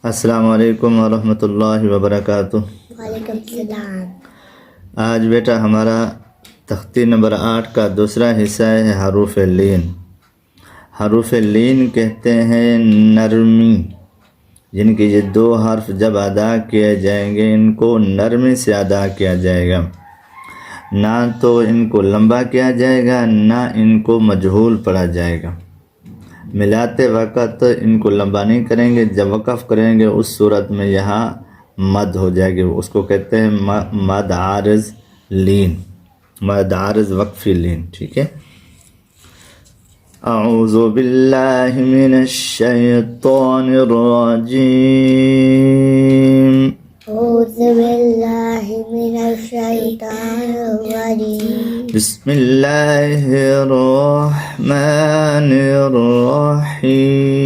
अस्सलाम वालेकुम वरहमतुल्लाहि वबरकातुह। वालेकुम सलाम। आज बेटा हमारा तख्ती नंबर 8 का दूसरा हिस्सा है हरूफ लीन। हरूफ लीन कहते हैं नरमी, जिनके ये दो हर्फ जब अदा किए जाएंगे इनको नरमी से अदा किया जाएगा। ना तो इनको लंबा किया जाएगा ना इनको मजहूल पढ़ा जाएगा। मिलाते वक़्त इनको लंबा नहीं करेंगे, जब वक़फ़ करेंगे उस सूरत में यहाँ मद हो जाएगी। उसको कहते हैं मद आरिज़ लीन, मद आरिज़ वक्फ़ी लीन। ठीक है। अऊज़ु बिल्लाहि मिनश शैतानिर रजीम। अऊज़ु बिल्लाहि मिनश शैतानिर रजीम। बिस्मिल्लाहिर रहमानिर रहीम।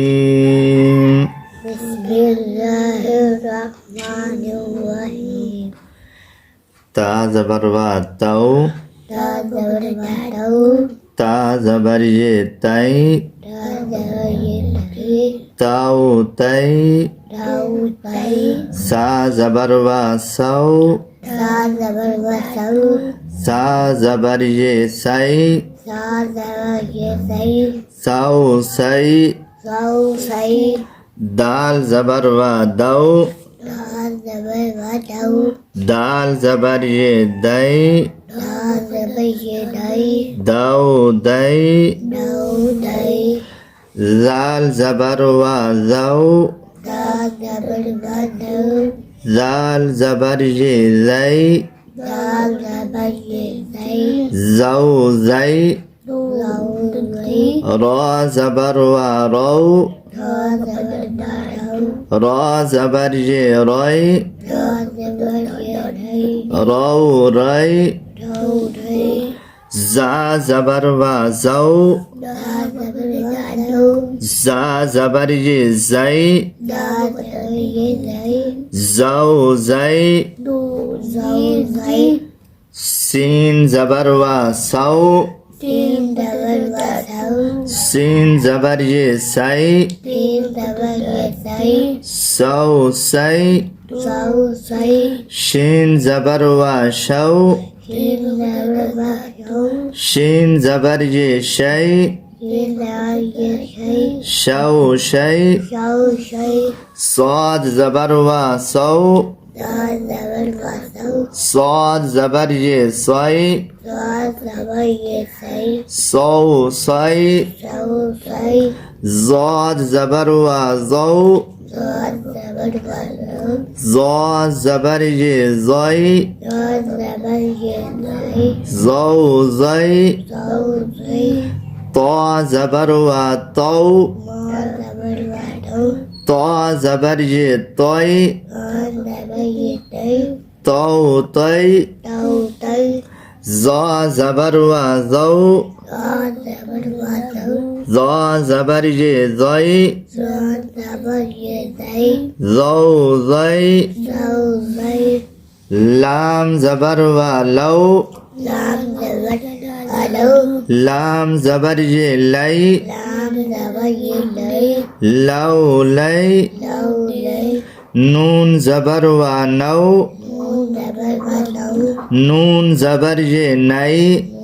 बिस्मिल्लाहिर रहमानिर रहीम। ता ज़बर वा तौ, ता ज़बर वा तौ, ता ज़बर ये तै, ता ज़बर ये तै, ताऊ तै, ताऊ तै, सा ज़बर वा सौ, ता ज़बर वा सौ, सा ज़बर ये सै, सा ज़बर ये सै, सौ सै, सौ सै, दाल ज़बर वा दौ, दाल ज़बर वा दौ, दाल ज़बर ये दै, दाल ज़बर ये दै, दौ दै, दौ दै, ज़ाल ज़बर वा ज़ौ, दाल ज़बर वा दौ, ज़ाल ज़बर ये ज़ै, दाल ज़बर ये दै, ज़ौ ज़ै, दौ दै, रौ ज़बर वा रौ, रा ज़बर दा रौ, रौ ज़बर ये रोय, रा ज़बर ये रै, रौ रै, रौ रै, ज़ा ज़बर वा ज़ौ, दा ज़बर दा दौ, ज़ा ज़बर ये ज़ै, दा ज़बर ये दै, ज़ौ ज़ै, दौ ज़ौ दै, सीन ज़बर वा सौ, तीन ज़बर वा सौ, सीन ज़बर ये सै, तीन ज़बर ये सै, सौ सै, सौ सै, शीन ज़बर वा शौ, तीन ज़बर वा सौ, शीन ज़बर ये शै, तीन ज़बर ये सै, शौ शै, सौ सै, स्वाद ज़बर वा सौ, दाल ज़बर वा सौ, स्वाद ज़बर ये सै, दाल ज़बर ये सै, सौ सै, सौ सै, ज़ाद ज़बर वा ज़ौ, दाल ज़बर वा सौ, ज़ा ज़बर ये ज़ै, दाल ज़बर ये दै, ज़ौ ज़ै, सौ दै, ता ज़बर वा तौ, मा ज़बर वा दौ, ता ज़बर ये तै, मा ज़बर ये दै, तौ तै, तौ दै, ज़ा ज़बर वा ज़ौ, दा ज़बर वा दौ, ज़ा ज़बर ये ज़ै, दा ज़बर ये दै, ज़ौ ज़ै, सौ दै, लाम ज़बर वा लौ, लाम ज़बर वा दौ, लाम ज़बर ये लै, लाम ज़बर ये दै, लौ लै, लौ लै, नून ज़बर वा नौ, नून ज़बर वा दौ, नून ज़बर ये नै,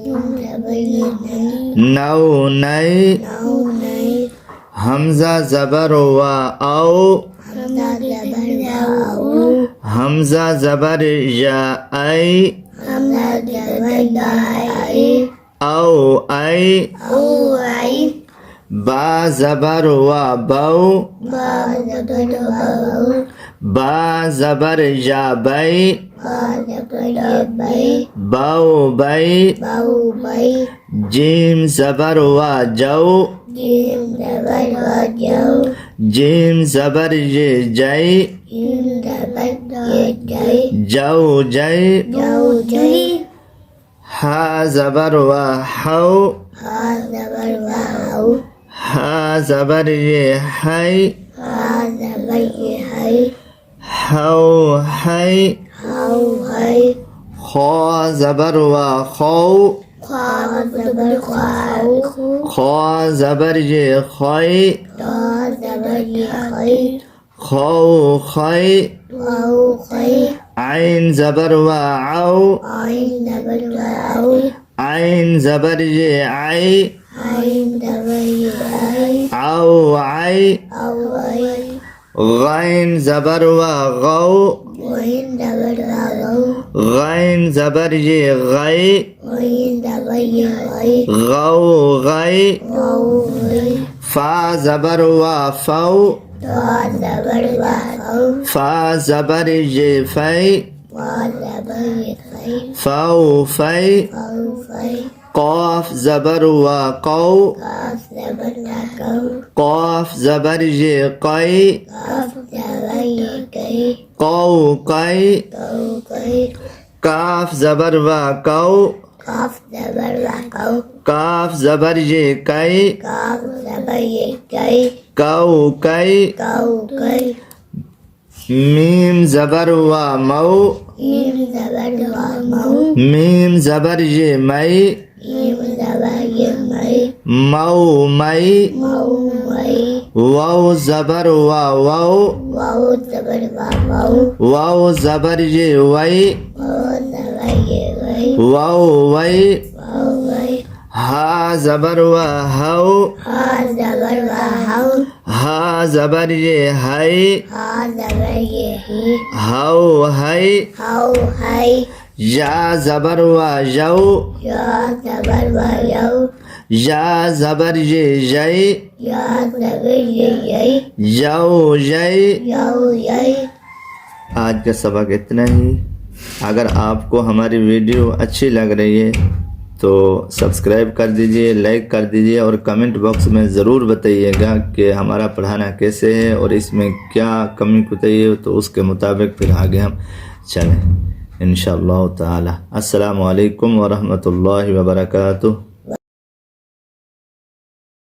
नून ज़बर ये दै, नौ नै, नौ नै, हमज़ा ज़बर वा औ, हमज़ा ज़बर वा औ, हमज़ा ज़बर या ऐ, हमज़ा ज़बर या ऐ, औ ऐ, औ ऐ, बा ज़बर वा बौ, बा ज़बर वा औ, बा ज़बर या बै, बा ज़बर या बै, बौ बै, बौ बै, जीम ज़बर वा जौ, जीम ज़बर वा जौ, जीम ज़बर ये जै, जीम ज़बर ये जै, जौ जै, जौ जै, हा ज़बर वा हौ, हा ज़बर वा औ, हा ज़बर ये है, हा ज़बर ये है, हौ है, हौ है, खौ ज़बर वा खौ, ख्वा ज़बर ख्वाउ, खौ ज़बर ये खै, ता ज़बर ये खै, खौ खै वाओ खै आइन जबर व आउ आइन डबल वाओ आइन जबर ये आई आइन डबल ये आई आउ आई आओ आई गैन जबर व गौ वाइन डबल वाओ गैन जबर ये गै वाइन डबल ये आई गौ गै वाओ आई फा जबर व फौ तो डबल वाओ फा जबर ये फै वा डबल ये खै फौ फै वाओ खै कौफ जबर व कौ काफ डबल वाओ कौफ जबर ये कै काफ डबल ये कै कौ कै कौ कै काफ जबर व कौ काफ डबल वाओ काफ जबर ये कै काफ डबल ये कै कौ कै कौ कै मीम जबर व मौ ईम डबल वाओ मीम जबर ये मै ईम डबल ये मै मौ मै मौ मै वौ जबर व वौ वाओ डबल वाओ वौ जबर ये वै वाओ डबल ये वै वौ वै वाओ वै हा जबर व हौ हा डबल वाओ हा जबर ये है हा डबल ये ही हौ है हाउ हाय या जबर व यौ या डबल वाओ या जबर ये यै या डबल ये यै यौ यै यौ यै आज का सबक इतना ही। अगर आपको हमारी वीडियो अच्छी लग रही है तो सब्सक्राइब कर दीजिए, लाइक कर दीजिए और कमेंट बॉक्स में ज़रूर बताइएगा कि हमारा पढ़ाना कैसे है और इसमें क्या कमी कुताही है, तो उसके मुताबिक फिर आगे हम चलें इंशाअल्लाह ताला। अस्सलामु अलैकुम व रहमतुल्लाहि व बरकातुहू।